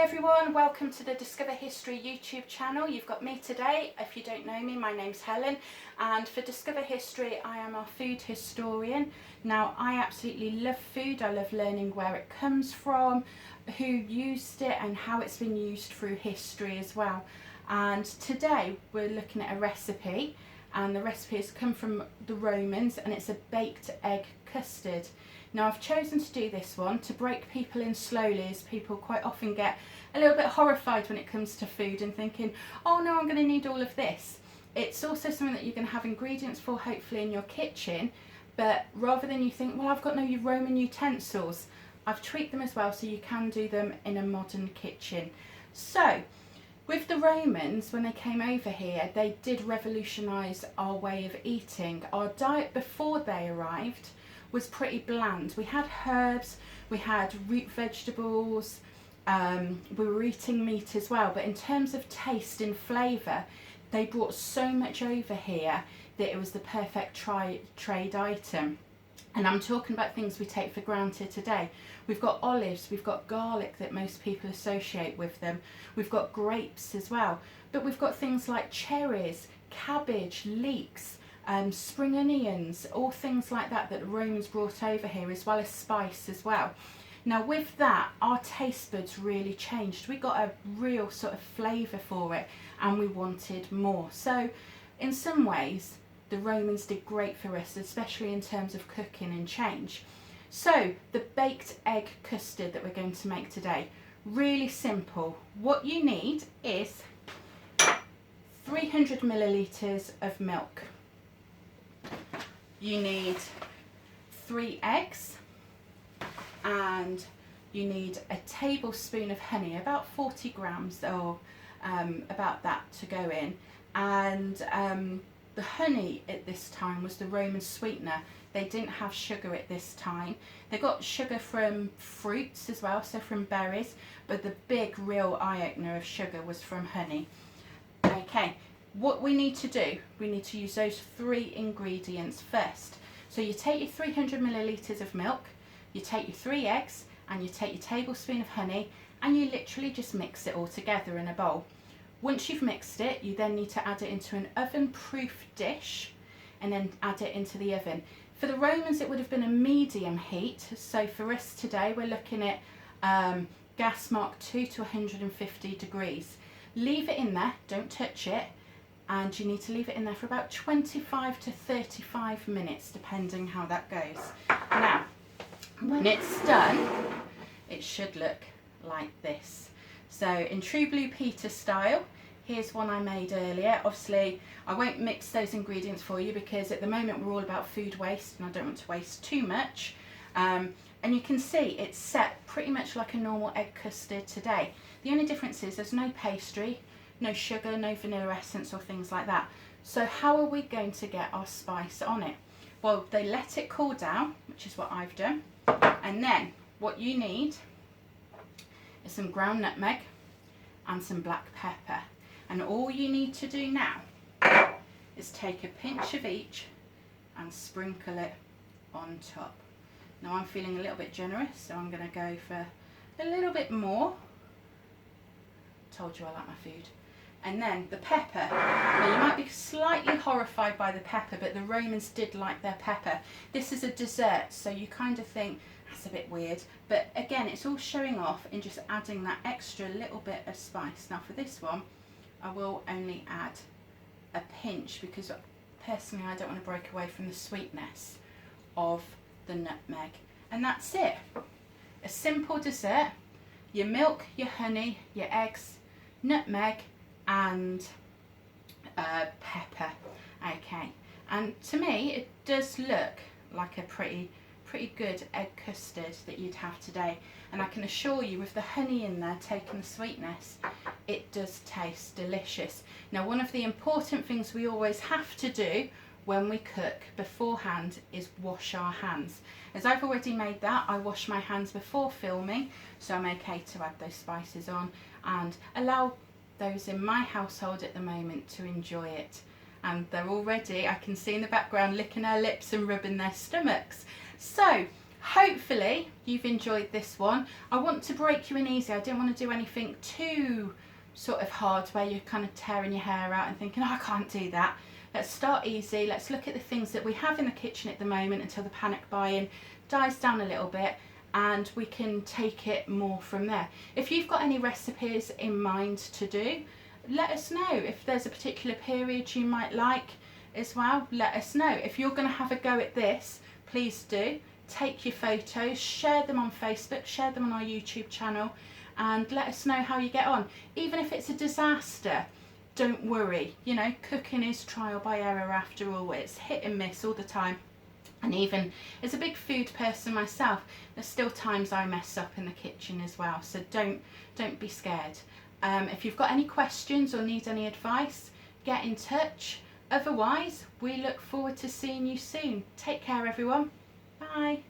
everyone, welcome to the Discover History YouTube channel. You've got me today. If you don't know me, my name's Helen, and for Discover History I am our food historian. Now, I absolutely love food. I love learning where it comes from, who used it and how it's been used through history as well. And today we're looking at a recipe, and the recipe has come from the Romans, and it's a baked egg custard. Now, I've chosen to do this one to break people in slowly, as people quite often get a little bit horrified when it comes to food and thinking, oh no, I'm going to need all of this. It's also something that you're going to have ingredients for, hopefully, in your kitchen, but rather than you think, well, I've got no Roman utensils, I've tweaked them as well so you can do them in a modern kitchen. So, with the Romans, when they came over here, they did revolutionise our way of eating. Our diet before they arrived was pretty bland. We had herbs, we had root vegetables, we were eating meat as well, but in terms of taste and flavour, they brought so much over here that it was the perfect trade item. And I'm talking about things we take for granted today. We've got olives, we've got garlic that most people associate with them, we've got grapes as well, but we've got things like cherries, cabbage, leeks, spring onions, all things like that that the Romans brought over here, as well as spice as well. Now, with that, our taste buds really changed. We got a real sort of flavour for it, and we wanted more. So in some ways the Romans did great for us, especially in terms of cooking and change. So the baked egg custard that we're going to make today, really simple. What you need is 300 millilitres of milk. You need 3 eggs, and you need a tablespoon of honey, about 40 grams or about that to go in. And the honey at this time was the Roman sweetener. They didn't have sugar at this time. They got sugar from fruits as well, so from berries, but the big real eye-opener of sugar was from honey. Okay. What we need to do, we need to use those 3 ingredients first. So you take your 300 millilitres of milk, you take your 3 eggs, and you take your tablespoon of honey, and you literally just mix it all together in a bowl. Once you've mixed it, you then need to add it into an oven-proof dish, and then add it into the oven. For the Romans, it would have been a medium heat, so for us today, we're looking at gas mark 2 to 150 degrees. Leave it in there, don't touch it, and you need to leave it in there for about 25 to 35 minutes, depending how that goes. Now, when it's done, it should look like this. So in true Blue Peter style, here's one I made earlier. Obviously, I won't mix those ingredients for you because at the moment we're all about food waste and I don't want to waste too much. And you can see it's set pretty much like a normal egg custard today. The only difference is there's no pastry, no sugar, no vanilla essence or things like that. So how are we going to get our spice on it? Well, they let it cool down, which is what I've done. And then what you need is some ground nutmeg and some black pepper. And all you need to do now is take a pinch of each and sprinkle it on top. Now, I'm feeling a little bit generous, so I'm going to go for a little bit more. Told you I like my food. And then the pepper. Now, you might be slightly horrified by the pepper, but the Romans did like their pepper. This is a dessert, so you kind of think that's a bit weird. But again, it's all showing off in just adding that extra little bit of spice. Now, for this one, I will only add a pinch because personally I don't want to break away from the sweetness of the nutmeg. And that's it. A simple dessert. Your milk, your honey, your eggs, nutmeg, and pepper. Okay, and to me it does look like a pretty good egg custard that you'd have today, and I can assure you with the honey in there taking the sweetness, it does taste delicious. Now, one of the important things we always have to do when we cook beforehand is wash our hands. As I've already made that, I wash my hands before filming, so I'm okay to add those spices on and allow those in my household at the moment to enjoy it. And they're already, I can see in the background, licking their lips and rubbing their stomachs. So hopefully you've enjoyed this one. I want to break you in easy. I didn't want to do anything too sort of hard where you're kind of tearing your hair out and thinking, oh, I can't do that. Let's start easy. Let's look at the things that we have in the kitchen at the moment until the panic buying dies down a little bit, and we can take it more from there. If you've got any recipes in mind to do, let us know. If there's a particular period you might like as well, let us know. If you're going to have a go at this, please do. Take your photos, share them on Facebook, share them on our YouTube channel, and let us know how you get on. Even if it's a disaster, don't worry. You know, cooking is trial by error after all. It's hit and miss all the time. And even as a big food person myself, there's still times I mess up in the kitchen as well. So don't be scared. If you've got any questions or need any advice, get in touch. Otherwise, we look forward to seeing you soon. Take care, everyone. Bye.